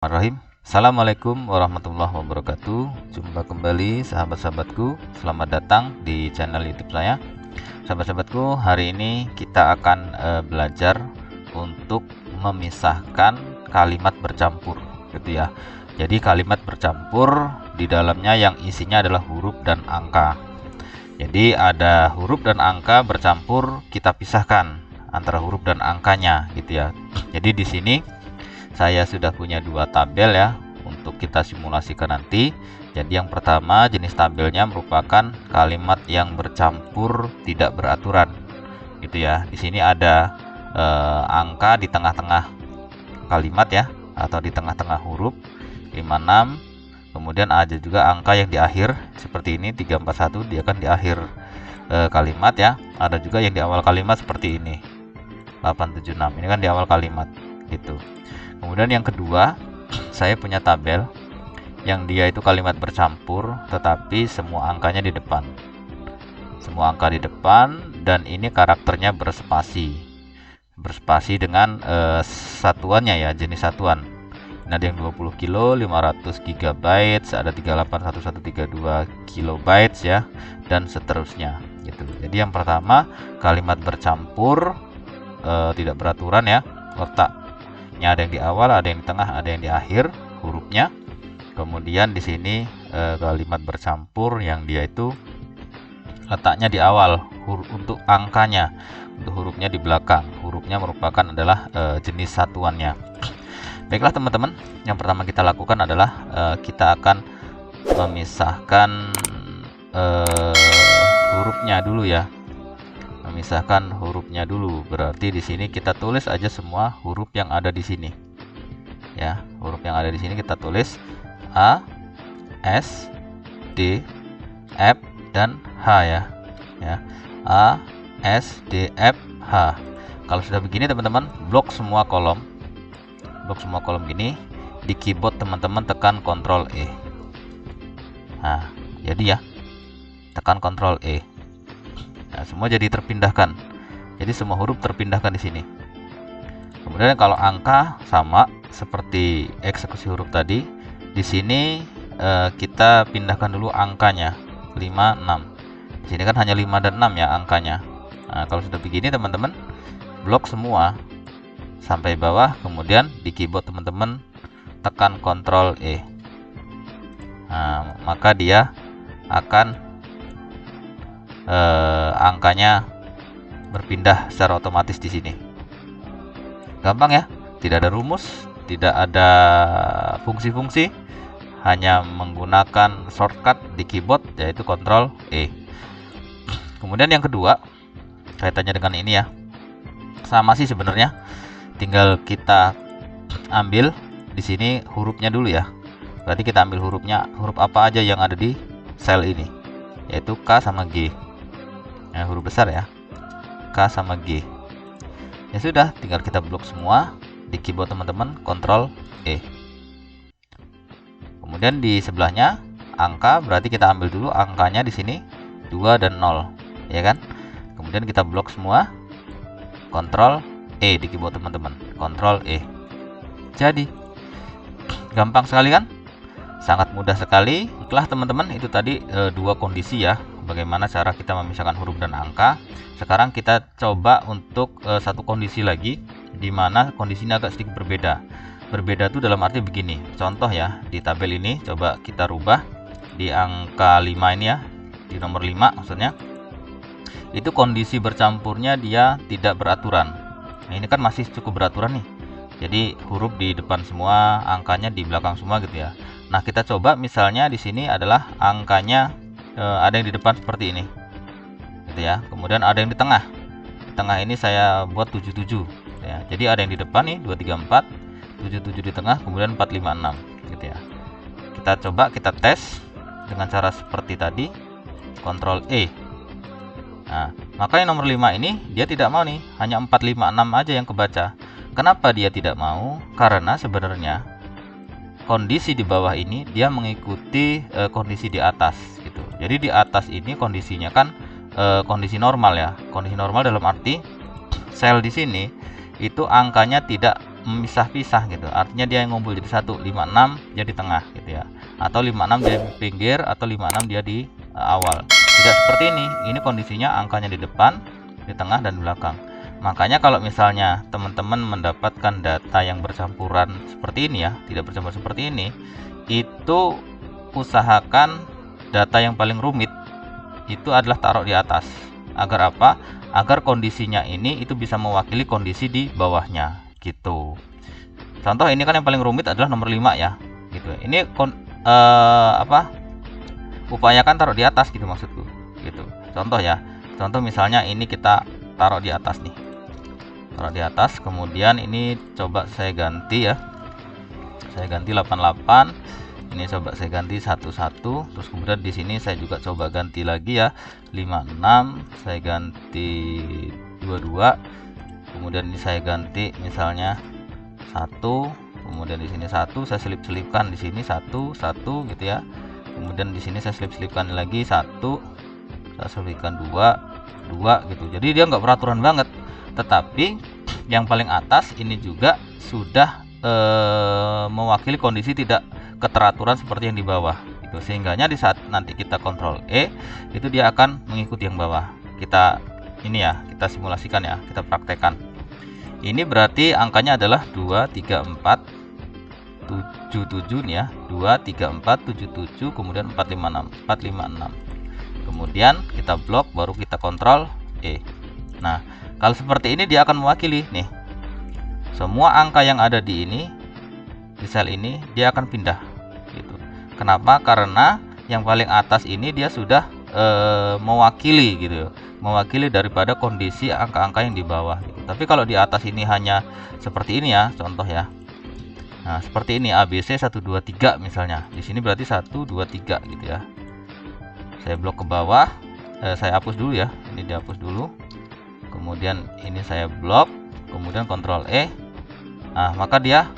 Bismillahirrahmanirrahim. Assalamualaikum warahmatullahi wabarakatuh. Jumpa kembali sahabat-sahabatku. Selamat datang di channel YouTube saya. Sahabat-sahabatku, hari ini kita akan belajar untuk memisahkan kalimat bercampur, gitu ya. Jadi kalimat bercampur di dalamnya yang isinya adalah huruf dan angka. Jadi ada huruf dan angka bercampur, kita pisahkan antara huruf dan angkanya, gitu ya. Jadi di sini saya sudah punya dua tabel ya untuk kita simulasikan nanti. Jadi yang pertama, jenis tabelnya merupakan kalimat yang bercampur tidak beraturan, gitu ya. Di sini ada angka di tengah-tengah kalimat ya, atau di tengah-tengah huruf 56. Kemudian ada juga angka yang di akhir seperti ini 341, dia kan di akhir kalimat ya. Ada juga yang di awal kalimat seperti ini 876, ini kan di awal kalimat gitu. Kemudian yang kedua, saya punya tabel yang dia itu kalimat bercampur tetapi semua angkanya di depan. Semua angka di depan dan ini karakternya berspasi. Berspasi dengan satuannya ya, jenis satuan. Ini ada yang 20 kilo, 500 GB, ada 381132 kilobytes ya, dan seterusnya gitu. Jadi yang pertama, kalimat bercampur tidak beraturan ya, letaknya ada yang di awal, ada yang di tengah, ada yang di akhir hurufnya. Kemudian di sini kalimat bercampur yang dia itu letaknya di awal untuk angkanya, untuk hurufnya di belakang. Hurufnya merupakan adalah jenis satuannya. Baiklah teman-teman, yang pertama kita lakukan adalah kita akan memisahkan hurufnya dulu ya. Memisahkan hurufnya dulu, berarti di sini kita tulis aja semua huruf yang ada di sini ya. Huruf yang ada di sini kita tulis A, S, D, F dan H ya. A, S, D, F, H. Kalau sudah begini teman-teman, blok semua kolom gini. Di keyboard teman-teman tekan Ctrl E. Nah jadi ya, tekan Ctrl E. Nah, semua jadi terpindahkan. Jadi semua huruf terpindahkan di sini. Kemudian kalau angka sama seperti eksekusi huruf tadi, di sini kita pindahkan dulu angkanya 5, 6. Di sini kan hanya 5 dan 6 ya angkanya. Nah, kalau sudah begini teman-teman, blok semua sampai bawah, kemudian di keyboard teman-teman tekan Ctrl E. Nah, maka dia akan angkanya berpindah secara otomatis di sini. Gampang ya, tidak ada rumus, tidak ada fungsi-fungsi, hanya menggunakan shortcut di keyboard yaitu Ctrl E. Kemudian yang kedua, kaitannya dengan ini ya, sama sih sebenarnya, tinggal kita ambil di sini hurufnya dulu ya. Berarti kita ambil hurufnya, huruf apa aja yang ada di sel ini, yaitu K sama G. Huruf besar ya, K sama G. Ya sudah, tinggal kita blok semua di keyboard teman-teman, Ctrl E. Kemudian di sebelahnya angka, berarti kita ambil dulu angkanya di sini 2 dan 0 ya kan. Kemudian kita blok semua, Ctrl E di keyboard teman-teman, Ctrl E. Jadi gampang sekali kan, sangat mudah sekali. Setelah teman-teman itu tadi dua kondisi ya, bagaimana cara kita memisahkan huruf dan angka. Sekarang kita coba untuk satu kondisi lagi, di mana kondisinya agak sedikit berbeda. Berbeda itu dalam arti begini. Contoh ya, di tabel ini coba kita rubah di angka 5 ini ya, di nomor 5 maksudnya. Itu kondisi bercampurnya dia tidak beraturan. Nah, ini kan masih cukup beraturan nih. Jadi huruf di depan semua, angkanya di belakang semua gitu ya. Nah, kita coba misalnya di sini adalah angkanya ada yang di depan seperti ini gitu ya. Kemudian ada yang di tengah. Di tengah ini saya buat 77 ya. Jadi ada yang di depan nih 234, 77 di tengah, kemudian 456 gitu ya. Kita coba kita tes dengan cara seperti tadi, Ctrl E. Nah, maka yang nomor 5 ini dia tidak mau nih, hanya 456 aja yang kebaca. Kenapa dia tidak mau? Karena sebenarnya kondisi di bawah ini dia mengikuti kondisi di atas gitu. Jadi di atas ini kondisinya kan kondisi normal ya. Kondisi normal dalam arti sel di sini itu angkanya tidak memisah-pisah gitu. Artinya dia yang ngumpul jadi satu, 56 dia di tengah gitu ya. Atau 56 dia di pinggir, atau 56 dia di awal. Tidak seperti ini. Ini kondisinya angkanya di depan, di tengah, dan di belakang. Makanya kalau misalnya teman-teman mendapatkan data yang bercampuran seperti ini ya, tidak bercampur seperti ini, itu usahakan data yang paling rumit itu adalah taruh di atas. Agar apa? Agar kondisinya ini itu bisa mewakili kondisi di bawahnya gitu. Contoh ini kan yang paling rumit adalah nomor 5 ya gitu. Ini upayakan taruh di atas gitu maksudku gitu. Contoh ya. Contoh misalnya ini kita taruh di atas nih. Taruh di atas, kemudian ini coba saya ganti ya. Saya ganti 88. Ini coba saya ganti 11, terus kemudian di sini saya juga coba ganti lagi ya 56, saya ganti 22, kemudian ini saya ganti misalnya 1, kemudian di sini 1 saya selip-selipkan, di sini 1 gitu ya, kemudian di sini saya selip-selipkan lagi 1, saya selipkan 2 gitu. Jadi dia nggak peraturan banget, tetapi yang paling atas ini juga sudah mewakili kondisi tidak keteraturan seperti yang di bawah itu, sehingganya di saat nanti kita kontrol E itu dia akan mengikuti yang bawah. Kita ini ya, kita simulasikan ya, kita praktekkan. Ini berarti angkanya adalah 23477 nih ya, 23477, kemudian 456 kemudian kita blok, baru kita kontrol E. Nah kalau seperti ini dia akan mewakili nih semua angka yang ada di sel ini, dia akan pindah gitu. Kenapa? Karena yang paling atas ini dia sudah mewakili gitu, mewakili daripada kondisi angka-angka yang di bawah gitu. Tapi kalau di atas ini hanya seperti ini ya, contoh ya. Nah seperti ini ABC 1 2 3 misalnya, di sini berarti 1 2 3 gitu ya. Saya blok ke bawah, saya hapus dulu ya, ini dihapus dulu, kemudian ini saya blok, kemudian kontrol E. Nah maka dia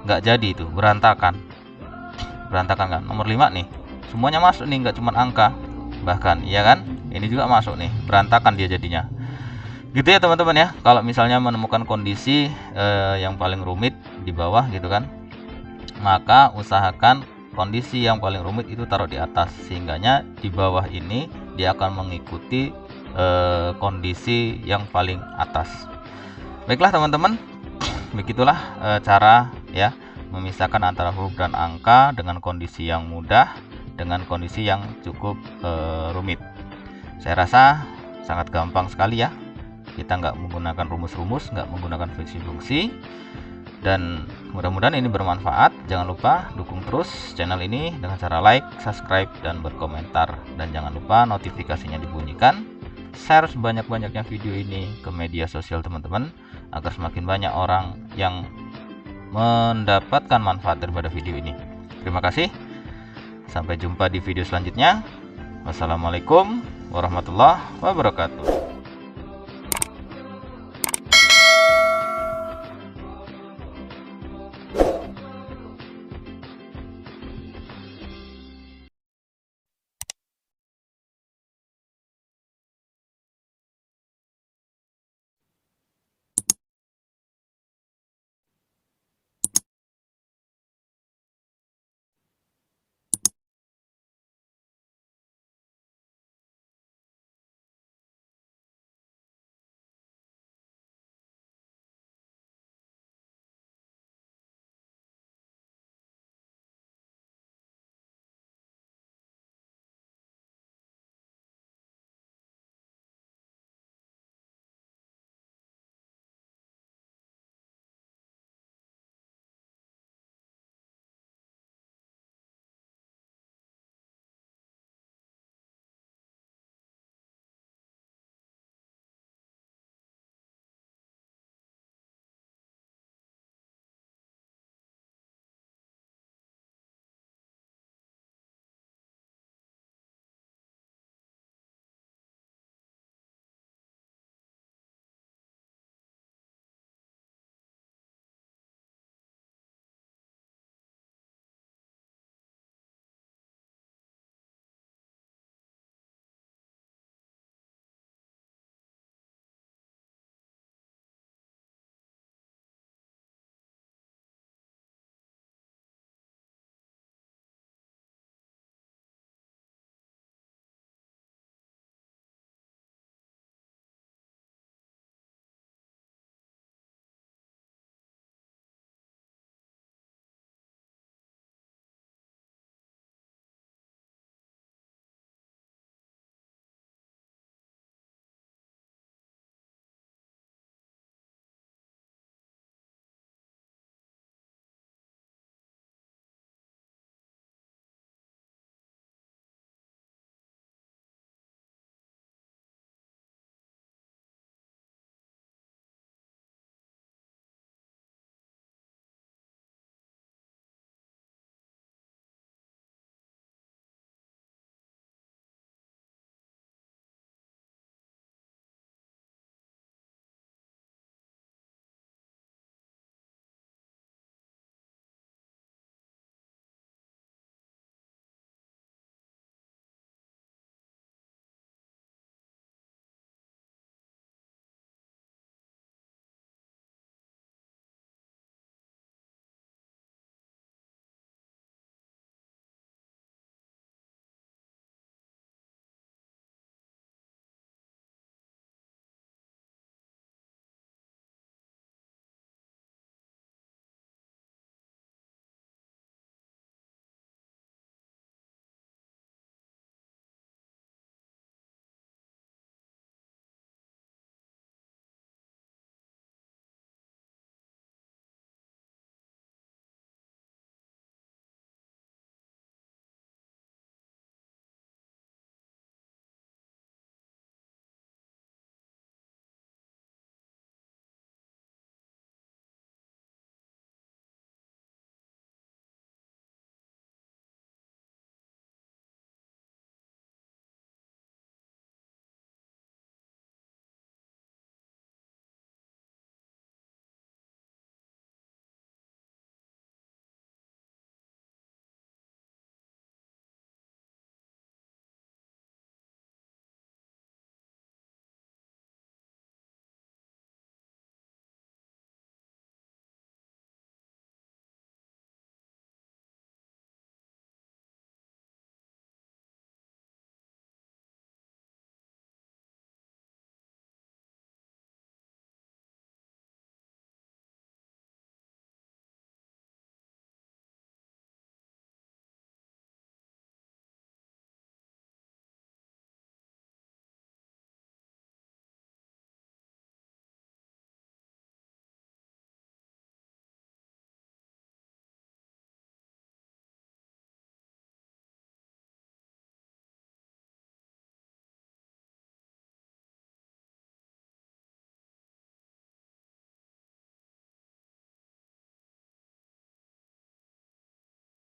nggak jadi, itu berantakan kan. Nomor 5 nih semuanya masuk nih, nggak cuma angka, bahkan iya kan, ini juga masuk nih, berantakan dia jadinya gitu ya teman-teman ya. Kalau misalnya menemukan kondisi yang paling rumit di bawah gitu kan, maka usahakan kondisi yang paling rumit itu taruh di atas, sehingganya di bawah ini dia akan mengikuti kondisi yang paling atas. Baiklah teman-teman, begitulah cara ya memisahkan antara huruf dan angka dengan kondisi yang mudah dengan kondisi yang cukup rumit. Saya rasa sangat gampang sekali ya, kita nggak menggunakan rumus-rumus, nggak menggunakan fungsi-fungsi, dan mudah-mudahan ini bermanfaat. Jangan lupa dukung terus channel ini dengan cara like, subscribe, dan berkomentar, dan jangan lupa notifikasinya dibunyikan. Share sebanyak-banyaknya video ini ke media sosial teman-teman, agar semakin banyak orang yang mendapatkan manfaat daripada video ini. Terima kasih. Sampai jumpa di video selanjutnya. Wassalamualaikum warahmatullahi wabarakatuh.